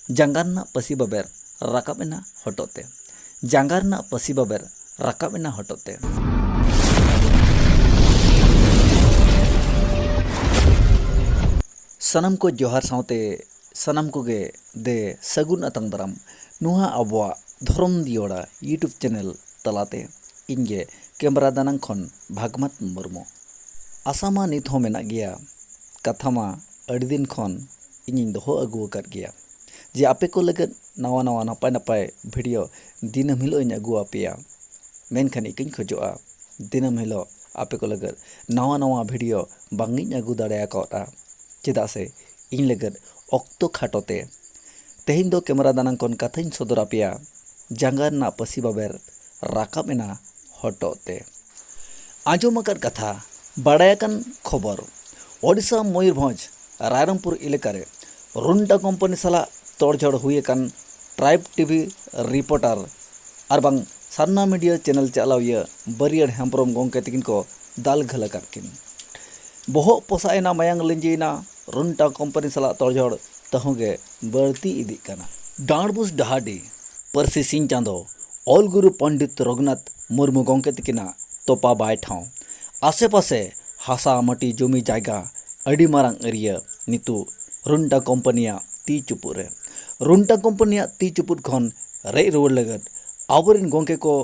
Jangan nak pasi baber rakap ena hotote. Jangan nak pasi baber rakap ena hotote. Sanam ko johar saute sanam ko ge de sagun atang daram nuha abwa धर्म दियोड़ा YouTube channel तलाते इनगे camera दानां खन भागमत मुर्मु आसामा नित हो मेना गया कथामा अड़ी दिन खन इनिंग दोहो अगु अकाद गया जे आपे को लगत नवा नवा नपाय नपाय वीडियो दिनम हिलो इन अगु आपेया मेनखान इकिन खोजोआ दिनम हिलो आपे को लगत नवा नवा वीडियो बांगिन अगु दाड़े आकौटा चेदा से इन लगत ऑक्तो खाटोते तेहिन दो कैमरा दानां खन कथाइन सदर आपेया jangan nak pasi baber rakap ena hotote. आजोमकर कथा बाड़ायाकन खबर ओडिशा मयूरभंज रायरंगपुर इलाकारे रुंडा कंपनी साला तोड़जोड़ हुए कन ट्राइब टीवी रिपोर्टर अरबांग सारना मीडिया चैनल चालाविया बरियर हेम्ब्रम गोंके तकिन को दाल घलकाकिन बोहो पोसायना मयांग लिंजीना रुंडा कंपनी साला तोड़जोड़ तहोगे बढ़ती इदी कना डांडबुस डहाडी परसी सिंह चांदो ऑल गुरु पंडित रघुनाथ मुर्मू गोंके तकिना तोपा बाय ठाव आसे पासे हासा मटी जमी जायगा अड़ी मारांग एरिया नितु रुंडा कंपनिया ती चुपुरे रुंडा कंपनिया ती चुपुट खन रे रुवर लगत आवरिन गोंके को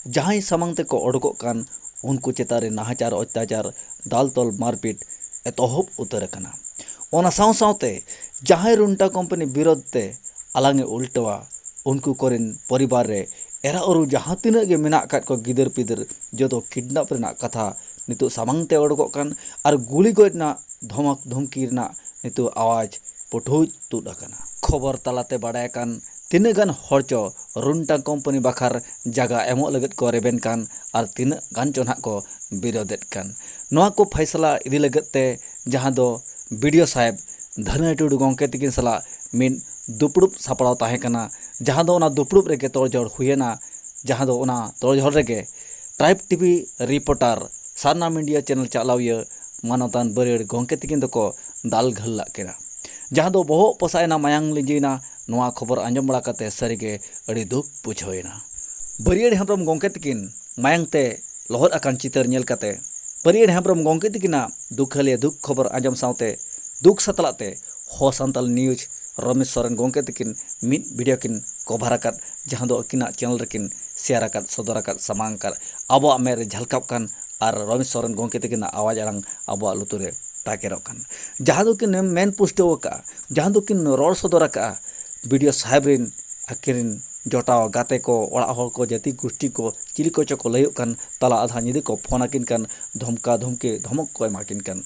जहां सामांग ते को ओडको कान उनको चेतारे नाहचार अत्याचार दाल तोल मारपीट एतोहब उतर कना ओना साव सावते जहां रुंडा कंपनी विरोध ते अलांगे उल्टवा उनको कोरेन परिवार रे एरा और जहाँ तीना गे मेना काट को गिदर पिदर जो किडनैप रेना कथा नितो सामांग ते ओडको कान और गुली गोयना धमक धमकी रेना नितो आवाज पठो तुद आकना खबर तलाते बाडाय कान तीना गान हरचो रुंटा कंपनी बाखार जगह एमो लगत को रेबेन कान और तीना गान चोना को विरोधेत कान नोआ को फैसला इदी लगत ते जहाँ दो वीडियो साहेब धना टुडू गोंके तकिन सला मिन दुपड़ुप सापड़ाव ताहे कना जहाँ दो ओना दुपड़ुप रेगे तोड़जोड़ हुएना जहाँ दो ओना तोड़जोड़ रेगे ट्राइब टीवी रिपोर्टर सारना मीडिया चैनल चालाविया मानवतान बरेड़ गोंके तकिन दो को दाल घल्ला केना जहाँ दो बहु पोसायना मायांग लिंजीना नोआ खबर आंजम बड़ा कते सरीगे अड़ी दुख बुझावना बरियड़ हेम्ब्रम गोंके तकिन मायांग ते लहर आकान चितर नेल कते बरियड़ हेम्ब्रम गोंके तकिना दुखलिया दुख खबर आंजम सावते दुख सतलाते हो सांताल न्यूज रमेश सोरेन गोंके तकिन मिड वीडियो किन कवर आकाद जहाँ दो अकिना चैनल रेकिन शेयर आकाद सदर आकाद सामांग आकाद आबो मेरे झलकाप कान और रमेश सोरेन गोंके तकिन आवाज आड़ांग आबो लुतुरे ताकेरो कान जहाँ दो किन मेन पोस्टो का जहाँ दो किन रोड सदर आका वीडियो साहेब रिन अकिन जोटाव गाते को ओड़ा हर को जाति गोष्ठी को चिली को चको लयो कान तला आधा निदे को फोन आकिन कान धमका धमके धमक को एमाकिन कान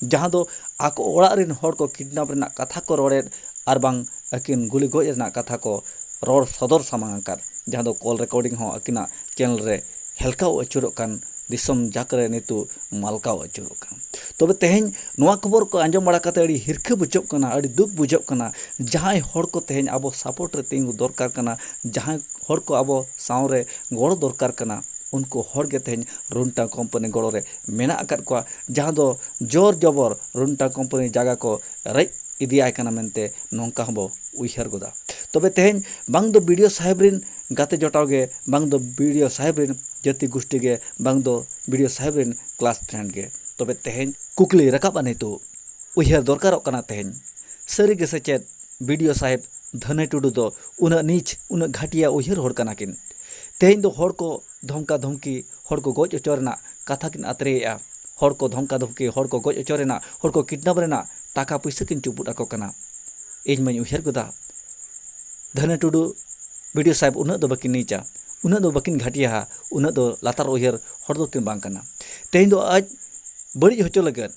जहाँ दो आको ओड़ा रिन हर को किडनैप रेना कथा को रोड़े और बांग अकिन गुली गोज रेना कथा को रोड़ सदर सामांग आकार जहाँ दो कॉल रिकॉर्डिंग हो अकिना चैनल रे हेल्काव अचुरो कान दिसम जाकरे नितु मालकाव अचुरो कान तबे तेहेन नोआ खबर को आंजम बड़ा कते अड़ी हिरखे बुझब कना अड़ी दुख बुझब कना जहां हर को तेहेन आबो सपोर्ट रे तिंगु दरकार कना जहां हर को आबो साव रे गड़ो दरकार कना उनको हर के तेहेन रुंटा कंपनी गड़ो रे मेना आकाद को जहां दो जोर जबर रुंटा कंपनी जगह को रे इदियाय कना मेनते नोंका हबो उइहर गोदा तबे तेहेन बांग दो वीडियो साहेब रिन गाते जोटाव गे बांग दो वीडियो साहेब रिन जाति गोष्ठी गे बांग दो वीडियो साहेब रिन क्लास फ्रेंड गे तबे तेहेन कुकली रकाब आने तो उइहर दरकारों कना तेहेन सरी गे सेचेद वीडियो साहेब धने टुडू दो उना नीच उना घाटिया उइहर हर कना किन तेहेन दो हर को धमका धमकी हर को गोज अचोरना कथा किन आतरेया हर को धमका धमकी हर को गोज अचोरेना हर को किडनैप रेना टाका पैसा किन चुपुट आको कना इन मई उइहर गोदा धने टुडू वीडियो साहेब उना दो बकिन नीचा उना दो बकिन घाटिया उना दो लातार उइहर हर दो किन बांग कना तेहेन दो आज बड़ी होचो लगत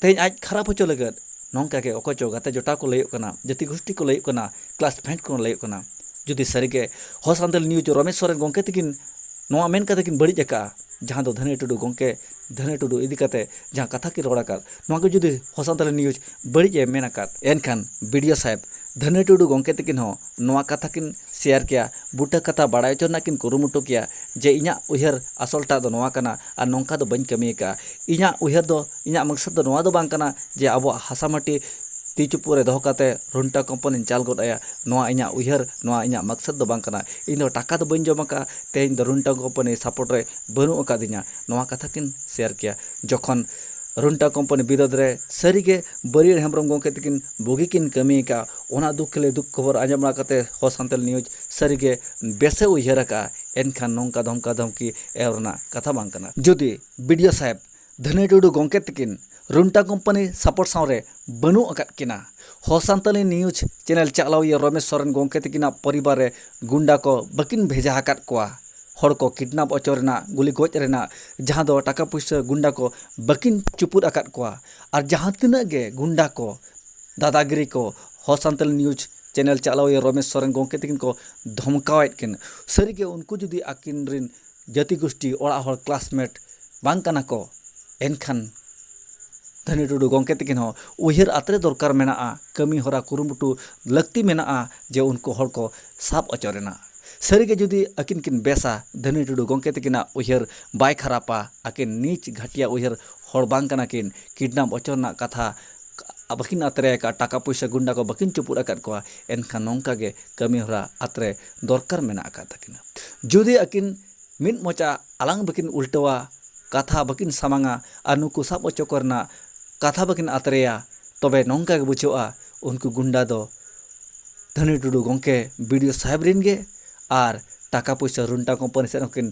तेहेन आज खराब होचो लगत नौका के ओकोचो गाते जोटा को लयो कना जति गोष्ठी को लयो कना क्लास फ्रेंड को लयो कना जुदी सरीगे हो सांताल न्यूज रमेश सोरेन गोंके तकिन नोआ मेन कते किन बड़ी जका जहाँ दो धने टुडू गोंके धने टुडू इदी कते जहाँ कथा की रोड़ा कर नोआ को जुदी हो सांताल न्यूज बड़ी जे मेन आकाद एनखान वीडियो साहेब धने टुडू गोंके तकिन हो नोआ कथा किन शेयर किया बुटा कथा बाड़ाय चोना किन कुरुमुटु किया जे इña उइहर असलटा दो नोआ कना और नोंका दो बन कमी का इña उइहर दो इña मकसद दो नोआ दो बांग कना जे आबो हासा माटी ती चुपुर रे दोह काते रुंटा कंपनी चाल गोद आया नोआ इᱧᱟ उयहर नोआ इᱧा मकसद दो बांग कना इन दो टाका दो बइन जमा का तेहेñ दो रुंटा कंपनी सपोर्ट रे बनु अकादिnya नोआ कथा किन शेयर किया जखन रुंटा कंपनी विरोध रे सरीगे बरियर हेम्ब्रम गोंके तकिन बोगी किन कमी का ओना दुख ले दुख खबर आंजम बड़ा काते हो सांतल न्यूज सरीगे बेसे उयहर का एनखान नोंका धमका धमकी एवरना कथा बांग कना जुदी वीडियो साहेब धनी टुडू गोंके तकिन रुंटा कंपनी सपोर्ट सावरे बनु अकात किना हो सांतली न्यूज चैनल चालाविया रमेश सोरेन गोंके तकिना परिवार रे गुंडा को बकिन भेजा हकात कोआ हर को किडनैप अचोरना गुली गोज रेना जहां दो टाका पैसा गुंडा को बकिन चुपुद अकात कोआ और जहां तिना गे गुंडा को दादागिरी को हो सांतल न्यूज चैनल चालाविया रमेश सोरेन गोंके तकिन को धमकावेत किन सरीगे उनको जुदी आकिन रिन जाति गोष्ठी ओड़ा हर क्लासमेट बांग कना को एनखान धनी टुडू गोंके तकिन हो उयहर आतरे दरकार मेना कमी हरा कुरुमुटु लक्ति मेना जे उनको हर को साब अचोरेना सरीगे जुदी अकिन किन बेसा धनी टुडू गोंके तकिना उयहर बाय खरापा आकिन नीच घाटिया उयहर हर बांग कना किन किडनैप अचोरना कथा बकिन आतरे का टाका पैसा गुंडा को बकिन चुपुर अकात कोआ एनखान नोंका गे कमी हरा आतरे दरकार मेना अकात तकिना जुदी अकिन मिन मोचा आलांग बकिन उल्टवा कथा बकिन सामांगा और नुकु साब अचो करना कथा बकिन आतरेया तबे नोंका गे बुझोआ उनको गुंडा दो धनी टुडू गोंके वीडियो साहेब रिन गे और टाका पैसा रुंटा कंपनी से नकिन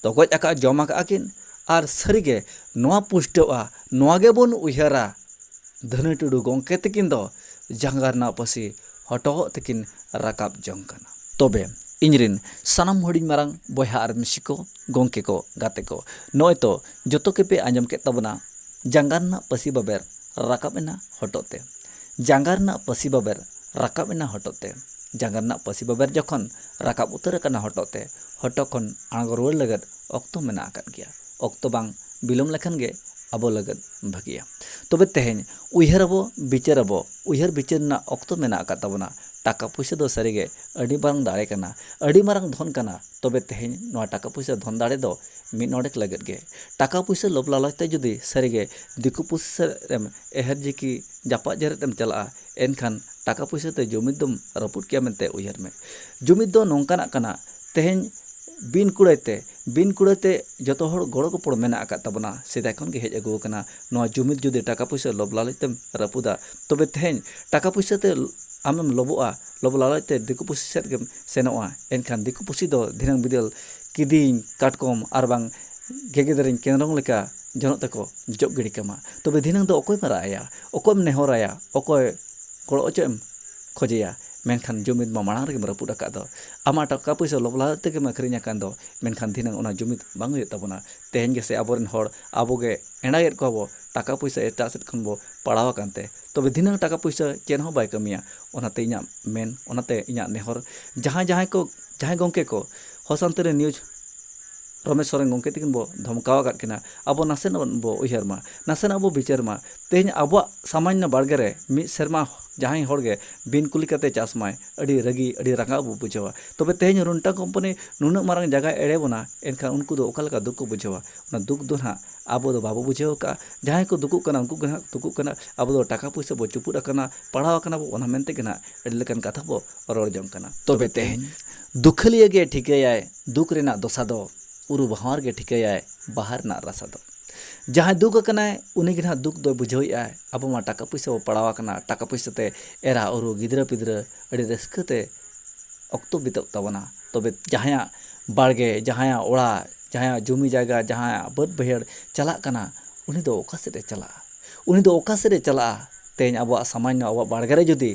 तगज आका जमा का किन और सरीगे नोआ पुष्टवा नोआ गे बोन उयहरा धनी टुडू गोंके तकिन दो जांगारना पसी हटो तकिन राकाब जंग कना तबे इनरिन सानाम हडिन मारंग बयहा आर मिसी को गोंके को गाते को नय तो जतो के पे आंजम के तबना जांगारना पसी बाबेर राकाबेना हटोते जांगारना पसी बाबेर राकाबेना हटोते जांगारना पसी बाबेर जखन राकाब उतर कना हटोते हटो खन आंगो रुवार लगत अक्तो मेना आकात गया अक्तो बांग बिलोम लेखन गे आबो लगत भागिया तबे तेहेñ उयहर आबो उयहर बिचार ना अक्तो मेना आकात ताबोना टाका पैसा दो सरीगे अड़ी मारंग दाड़े कना अड़ी मारंग धन कना तबे तेहेñ नोआ टाका पैसा धन दाड़े दो मिद नोडेक लगत गे टाका पैसा लोभ लालचते जुदी सरीगे दिकु पुसी रेम एहर जिकी जापा जरेतेम चला एनखान टाका पैसा ते जुमिद दम रपुट किया मेनते उयहर में जुमिद दो नोंकाना कना तेहेñ बिन कुड़ाते जतो हर गड़ो गपड़ मेना आकात ताबोना सेदाय खन गे हेज अगु कना नोआ जुमिद जुदी टाका पैसा लोभ लालचतेम रपुदा तबे तेहेñ टाका पैसा ते आमेम लोबोआ लोभ लालचते दिकु पुसी सेद गेम सेनोआ एनखान दिकु पुसी दो धिनांग बिदल किदिंग काटकम आर बांग गेगेदरिंग केनरंग लेका जनों तको जब गिड़ी कमा तबे धिनांग दो अकोय मराया अकोय नेहराया अकोय गड़ो अचोम खोजेया मेनखान जुमिद मा मांग रेगे रपुद आकात दो आमा टाका पैसा लोभ लालचते गेम आखरिñ आकान दो मेनखान धिनांग ओना जुमिद बांग हुयुग ताबोना तेहेñ गेसे आबोरेन हर आबोगे एंडायेद को टाका पैसा एटा सेद खन बो पड़ाव कानते तबे धिनांग टाका पैसा चेन हो बाय कमिया ओनाते इñा मेन ओनाते इñा नेहर जहां गोंके को होसांतरे न्यूज रमेश सोरेन गोंके तकिन बो धमकाव आकात किना आबो नासेन बो उयहर मा नासेन आबो विचार मा तेहेñ आबो सामान्य बाड़गे रे मिद सेरमा जहां हड़गे बिन कुली काते चास माय अड़ी रगी अड़ी रांगा बो बुझावा तबे तेहेñ रुंटा कंपनी नुना मारंग जगह एड़े बोना एनखान उनको दो ओका लेका दुख को बुझावा ओना दुख दो ना आबो दो बाबो बुझाव का जहां को दुकुक कना उनको गना दुकुक कना आबो दो टाका पैसा बो चुपुद आकना पढ़ाव आकना बो ओना मेनते गना अड़ी लेकन कथा बो रोड़ जंग कना तबे तेहेñ दुखलिया गे ठिकायाय दुख रेना दोसा दो उरु बहार गे ठिकायाय बाहर ना रासा दो जहां दुख कनाय उनी गे दुख दो बुझावया अब मा टाका पैसा पड़ाव कना टाका पैसा ते एरा उरु गिद्रा पिद्रा अड़ी रस्कते अक्तो बिताव ताबना तबे जहां बाड़गे जहां ओड़ा जहां जमी जायगा जहां बद बहेड़ चला कना उनी दो ओका सेरे चला तेहेñ अब सामान्य अब बाड़गे रे जुदी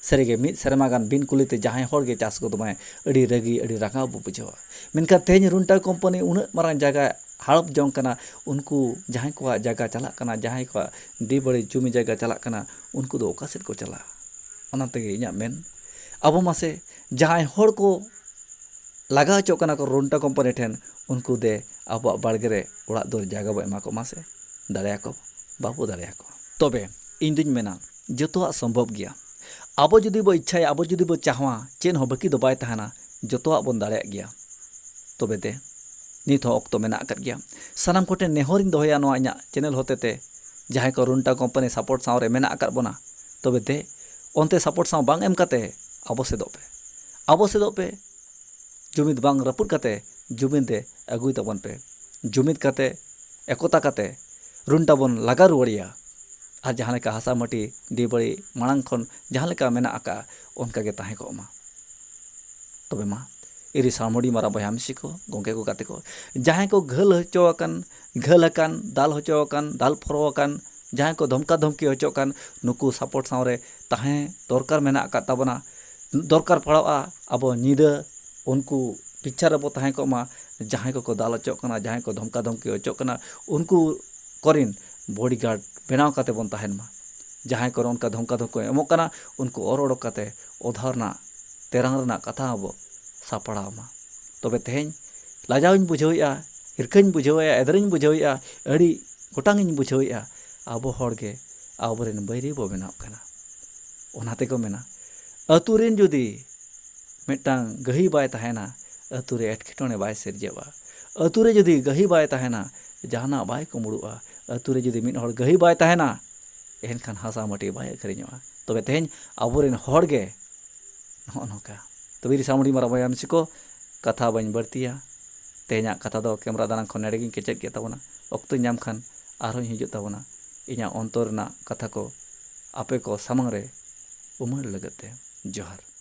सरीगे मिद सेरमा गान बिन कुलीते जहां हर गे चास को दमाय अड़ी रगी अड़ी रांगा बो बुझावा मेनखान तेहेñ रुंटा कंपनी उन मारंग जगह हाड़प जंग कना उनको जहां को जगह चला कना जहां को दी बड़ी जमी जगह चला कना उनको दो ओका सेद को चला ओना तेगे इñा मेन अब मासे जहां हर को लगा चो कना को रुंटा कंपनी ठेन उनको दे अब बाड़गे रे ओड़ा दो जगह बो एमा को मासे दाड़ेया को बाबो दाड़ेया को तबे इन दुñ मेना जतोआ संभव गया आबो जुदी बो इच्छाया आबो जुदी बो चाहवा चेन हो बाकी दो बाय तहाना जतोआ बोन दाड़ेया गया तबे दे नित हो अक्तो मेना आकात गया सानाम कोटे नेहरिंग दोहया नोआ इñा चैनल होतेते जहां को रुंटा कंपनी सपोर्ट सावरे मेना आकात बोना तबे दे onte support saw bang em kate abo sedok pe jumid bang raput kate jumid de agui tabon pe jumid kate ekota kate runta bon laga ruwaria ar jahan leka hasa mati di bari marang khon jahan leka mena aka onka ge tahe ko ma tobe ma iri samodi mara boyha misi ko gongke ko kate ko jahan ko ghal akan dal hocho akan dal foro akan jahan ko धमका धमकी होचो kan nuku support sawre tahe dorkar mena aka tabona dorkar padawa abo nyida unku picture abo tahe ko ma jahan ko dal hocho kana jahan ko धमका धमकी होचो kana unku korin bodyguard benaw kate bon tahen ma jahan ko onka धमका धमकी emok kana unku orodok kate odharna terang rena katha abo sapadaw ma tobe teheny lajawin bujhauya hirkañ bujhauya edrኝ bujhauya adi gotangin bujhauya abo horge aboren bairi bo benaw kana onate ko mena aturen jodi metang gahi bay tahena ature etketone bay sirjewa ature jodi gahi bay tahena jahana bay kumurua ature jodi mid hor gahi bay tahena enkhan hasa mati bay akhriñoa tobe teheny aboren horge noka tobe samudi mara bayam siko katha bañ bartiya tehnya katha do camera danang khon nedegin kecet ke tabona okto nyam khan arhon hijut tabona inya ontor na katha ko ape ko samang re umar lagate johar।